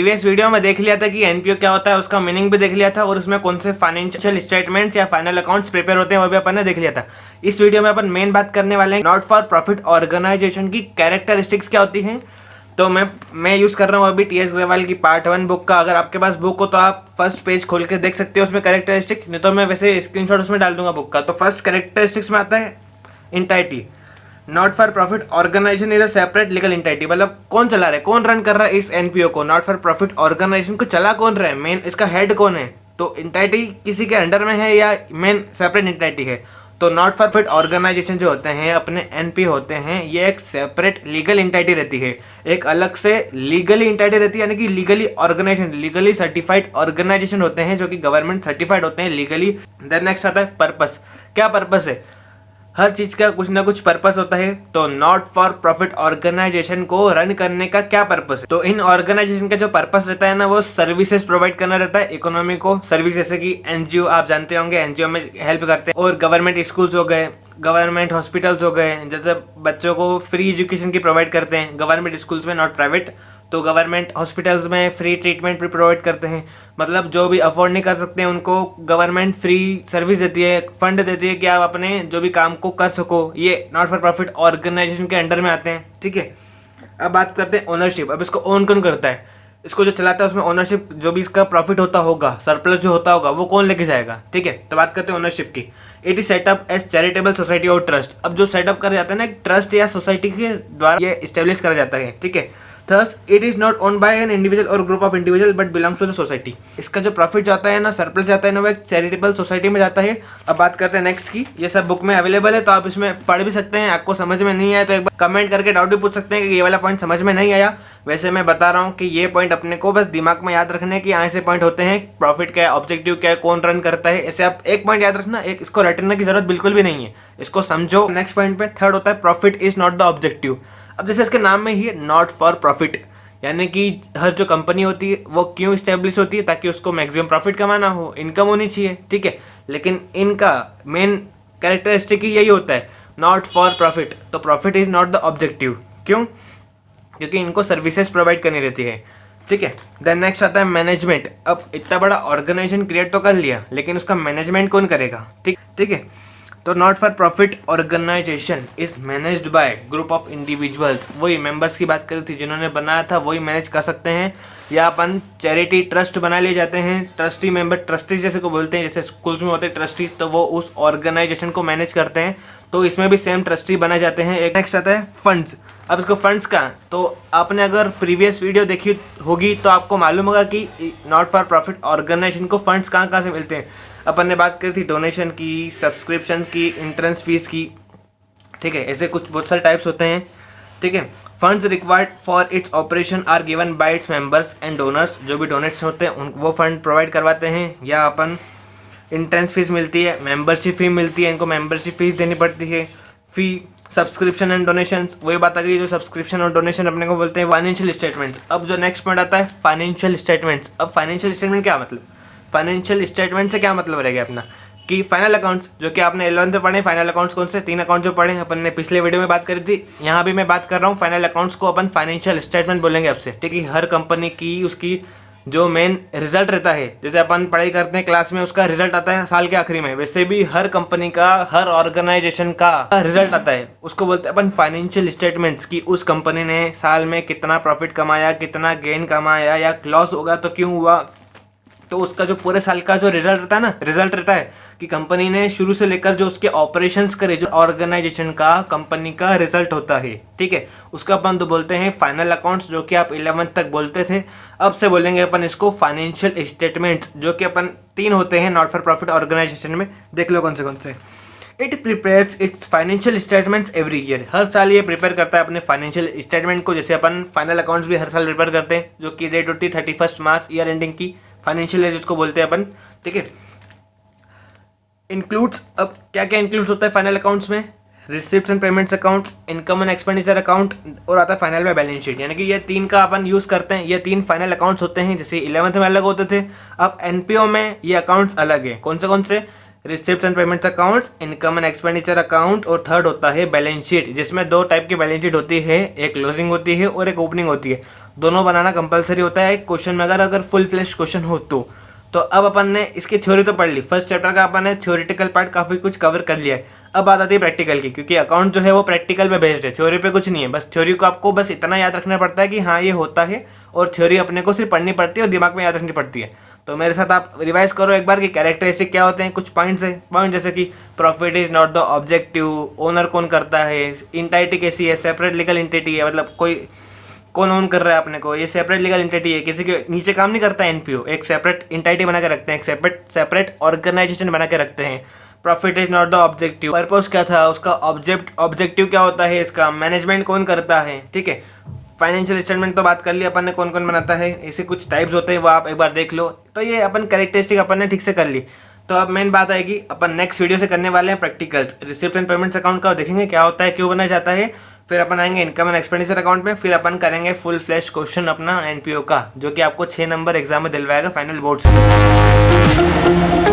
Previous video में देख लिया था कि एनपीओ क्या होता है, उसका मीनिंग भी देख लिया था और उसमें कौन से फाइनेंशियल स्टेटमेंट्स या फाइनल अकाउंट्स प्रिपेयर होते हैं वो भी अपन ने देख लिया था। इस वीडियो में अपन मेन बात करने वाले हैं नॉट फॉर प्रॉफिट ऑर्गेनाइजेशन की कैरेक्टरिस्टिक्स क्या होती हैं। तो मैं यूज़ कर रहा हूँ अभी टी.एस. ग्रेवाल की पार्ट 1 बुक का। अगर आपके पास बुक हो तो आप फर्स्ट पेज खोल के देख सकते हो उसमें कैरेक्टरिस्टिक, नहीं तो मैं वैसे स्क्रीनशॉट उसमें डाल दूंगा बुक का। तो फर्स्ट कैरेक्टरिस्टिक्स में आता है entity. Not for profit organisation is a separate legal entity, मतलब कौन चला रहा है, कौन रन कर रहा है इस एनपीओ को। नॉट फॉर प्रॉफिट ऑर्गेनाइजेशन को चला कौन रहा है, मेन इसका हेड कौन है। तो इंटाइटी किसी के अंडर में है या मेन सेपरेट इंटाइटी है। तो नॉट फॉर प्रॉफिट ऑर्गेनाइजेशन जो होते हैं अपने एनपीओ होते हैं, ये एक सेपरेट लीगल इंटाइटी रहती है, एक अलग से लीगली इंटाइटी रहती है, यानी कि legally organisation, legally certified organisation होते हैं जो कि गवर्नमेंट सर्टिफाइड होते हैं लीगली। देन नेक्स्ट आता है पर्पस। क्या पर्पस है, हर चीज का कुछ ना कुछ पर्पस होता है। तो नॉट फॉर प्रॉफिट ऑर्गेनाइजेशन को रन करने का क्या पर्पस है। तो इन ऑर्गेनाइजेशन का जो पर्पस रहता है ना, वो सर्विसेज प्रोवाइड करना रहता है इकोनॉमी को। सर्विस जैसे कि एनजीओ आप जानते होंगे, एनजीओ में हेल्प करते हैं, और गवर्नमेंट स्कूल्स हो गए, गवर्नमेंट हॉस्पिटल्स हो गए, जैसे बच्चों को फ्री एजुकेशन की प्रोवाइड करते हैं गवर्नमेंट स्कूल्स में, नॉट प्राइवेट। तो गवर्नमेंट हॉस्पिटल्स में फ्री ट्रीटमेंट भी प्रोवाइड करते हैं, मतलब जो भी अफोर्ड नहीं कर सकते हैं उनको गवर्नमेंट फ्री सर्विस देती है, फंड देती है कि आप अपने जो भी काम को कर सको। ये नॉट फॉर प्रॉफिट ऑर्गेनाइजेशन के अंडर में आते हैं, ठीक है। अब बात करते हैं ओनरशिप। अब इसको ओन कौन करता है, इसको जो चलाता है उसमें ओनरशिप, जो भी इसका प्रॉफिट होता होगा, सरप्लस जो होता होगा, वो कौन लेके जाएगा, ठीक है। तो बात करते हैं ओनरशिप की। It is set up as charitable society और ट्रस्ट। अब जो सेटअप कर जाता है ना एक ट्रस्ट या सोसाइटी के द्वारा ये स्टेब्लिश करा जाता है, ठीक है। Thus, it is not owned by an individual or group of individual but belongs to the society. इसका जो प्रॉफिट जाता है ना, सरप्लस जाता है ना, वो एक चैरिटेबल सोसाइटी में जाता है। अब बात करते हैं नेक्स्ट की। ये सब बुक में अवेलेबल है तो आप इसमें पढ़ भी सकते हैं। आपको समझ में नहीं आया तो एक बार कमेंट करके डाउट भी पूछ सकते हैं कि ये वाला पॉइंट समझ में नहीं आया। वैसे मैं बता रहा हूँ कि ये पॉइंट अपने को बस दिमाग में याद रखने की ऐसे पॉइंट होते हैं, प्रॉफिट क्या है, ऑब्जेक्टिव क्या है, कौन रन करता है, ऐसे आप एक पॉइंट याद रखना, एक इसको रटने की जरूरत बिल्कुल भी नहीं है, इसको समझो। नेक्स्ट पॉइंट पे थर्ड होता है profit is not the objective. अब जैसे इसके नाम में ही है नॉट फॉर प्रॉफिट, यानी कि हर जो कंपनी होती है वो क्यों इस्टेब्लिश होती है, ताकि उसको मैक्सिमम प्रॉफिट कमाना हो, इनकम होनी चाहिए, ठीक है। लेकिन इनका मेन कैरेक्टरिस्टिक ही यही होता है, नॉट फॉर प्रॉफिट। तो profit is not the objective, क्यों, क्योंकि इनको सर्विसेज प्रोवाइड करनी रहती है, ठीक है। देन नेक्स्ट आता है मैनेजमेंट। अब इतना बड़ा ऑर्गेनाइजेशन क्रिएट तो कर लिया, लेकिन उसका मैनेजमेंट कौन करेगा, ठीक है। तो not for profit organisation is managed by group of individuals. वही मेंबर्स की बात करी थी, जिन्होंने बनाया था वही मैनेज कर सकते हैं, या अपन चैरिटी ट्रस्ट बना लिए जाते हैं, ट्रस्टी मेंबर, ट्रस्टीज जैसे को बोलते हैं, जैसे स्कूल्स में होते हैं ट्रस्टीज, तो वो उस ऑर्गेनाइजेशन को मैनेज करते हैं। तो इसमें भी सेम ट्रस्टी बना जाते हैं। एक नेक्स्ट आता है फंड्स। अब इसको फंड्स का, तो आपने अगर प्रीवियस वीडियो देखी होगी तो आपको मालूम होगा कि नॉट फॉर प्रॉफिट ऑर्गेनाइजेशन को फंड्स कहाँ कहाँ से मिलते हैं। अपन ने बात करी थी डोनेशन की, सब्सक्रिप्शन की, एंट्रेंस फीस की, ठीक है। ऐसे कुछ बहुत सारे टाइप्स होते हैं, ठीक है। Funds required for its operation are given by its members and donors. जो भी डोनेट्स होते हैं उन वो फंड प्रोवाइड करवाते हैं, या अपन एंट्रेंस फीस मिलती है, मेंबरशिप फी मिलती है, इनको मेंबरशिप फीस देनी पड़ती है, फी, सब्सक्रिप्शन एंड डोनेशंस। वही बात आ गई जो सब्सक्रिप्शन और डोनेशन अपने को बोलते हैं फाइनेंशियल स्टेटमेंट्स। अब जो नेक्स्ट पॉइंट आता है फाइनेंशियल स्टेटमेंट्स। अब फाइनेंशियल स्टेटमेंट क्या मतलब, फाइनेंशियल स्टेटमेंट से क्या मतलब रहेगा अपना, कि फाइनल अकाउंट्स, जो कि आपने 11th में पढ़े। फाइनल अकाउंट्स कौन से, 3 अकाउंट जो पढ़े अपन ने पिछले वीडियो में बात करी थी, यहाँ भी मैं बात कर रहा हूँ। फाइनल अकाउंट्स को अपन फाइनेंशियल स्टेटमेंट बोलेंगे आपसे, ठीक है। हर कंपनी की उसकी जो मेन रिजल्ट रहता है, जैसे अपन पढ़ाई करते हैं क्लास में, उसका रिजल्ट आता है साल के आखिरी में, वैसे भी हर कंपनी का, हर ऑर्गेनाइजेशन का रिजल्ट आता है, उसको बोलते हैं अपन फाइनेंशियल स्टेटमेंट्स, की उस कंपनी ने साल में कितना प्रॉफिट कमाया, कितना गेन कमाया, या लॉस होगा तो क्यों हुआ। तो उसका जो पूरे साल का जो रिजल्ट रहता है ना, रिजल्ट रहता है कि कंपनी ने शुरू से लेकर जो उसके ऑपरेशंस करे, जो ऑर्गेनाइजेशन का कंपनी का रिजल्ट होता है, ठीक है, उसका अपन तो बोलते हैं फाइनल अकाउंट्स, जो कि आप 11th तक बोलते थे। अब से बोलेंगे अपन इसको फाइनेंशियल स्टेटमेंट्स, जो कि अपन 3 होते हैं नॉट फॉर प्रॉफिट ऑर्गेनाइजेशन में। देख लो कौन से। It prepares its financial statements every year. हर साल ये प्रिपेयर करता है अपने फाइनेंशियल स्टेटमेंट को, जैसे अपन फाइनल अकाउंट्स भी हर साल प्रिपेयर करते हैं, जो कि डेट होती है 31 मार्च ईयर एंडिंग की, फाइनेंशियल ईयर जिसको बोलते हैं अपन, ठीक है। इंक्लूड्स, अब क्या क्या इंक्लूड्स होता है फाइनल अकाउंट्स में, receipts and payments accounts, income and expenditure account, और आता है फाइनल में बैलेंस शीट। यानी कि ये 3 का अपन यूज़ करते हैं। ये 3 फाइनल अकाउंट्स होते हैं, जैसे 11th में अलग होते थे, अब एनपीओ में ये अकाउंट्स अलग हैं। कौन से, receipts and payments accounts, income and expenditure account, और थर्ड होता है बैलेंस शीट, जिसमें दो टाइप की बैलेंस शीट होती है, एक क्लोजिंग होती है और एक ओपनिंग होती है। दोनों बनाना कंपलसरी होता है क्वेश्चन में, अगर फुल फ्लैश क्वेश्चन हो तो अब अपन ने इसकी थ्योरी तो पढ़ ली, फर्स्ट चैप्टर का अपन ने थ्योरेटिकल पार्ट काफ़ी कुछ कवर कर लिया है। अब बात आती है प्रैक्टिकल की, क्योंकि अकाउंट जो है वो प्रैक्टिकल पे बेस्ड है, थ्योरी पे कुछ नहीं है। बस थ्योरी को आपको बस इतना याद रखना पड़ता है कि हाँ ये होता है, और थ्योरी अपने को सिर्फ पढ़नी पड़ती है और दिमाग में याद रखनी पड़ती है। तो मेरे साथ आप रिवाइज करो एक बार कि कैरेक्टरिस्टिक क्या होते हैं, कुछ पॉइंट्स है। पॉइंट जैसे कि profit is not the objective, owner कौन करता है, इंटाइटी कैसी है, सेपरेट लीगल एंटिटी है, मतलब कोई कौन ओन कर रहा है अपने को, ये सेपरेट लीगल एंटिटी है, किसी के नीचे काम नहीं करता है एनपीओ, एक सेपरेट एंटिटी बना के रखते हैं, एक सेपरेट ऑर्गेनाइजेशन बना के रखते हैं। Profit is not the objective, purpose क्या था उसका, ऑब्जेक्टिव क्या होता है इसका, मैनेजमेंट कौन करता है, ठीक है। फाइनेंशियल स्टेटमेंट तो बात कर ली अपन ने, कौन कौन बनाता है, ऐसे कुछ टाइप्स होते हैं वो आप एक बार देख लो। तो ये अपन कैरेक्टरिस्टिक अपन ने ठीक से कर ली। तो अब मेन बात आएगी, अपन नेक्स्ट वीडियो से करने वाले हैं practicals, receipt and payments account का देखेंगे क्या होता है, क्यों बनाया जाता है। फिर अपन आएंगे इनकम एंड एक्सपेंडिचर अकाउंट में, फिर अपन करेंगे फुल फ्लैश क्वेश्चन अपना एनपीओ का, जो कि आपको 6 नंबर एग्जाम में दिलवाएगा फाइनल बोर्ड से।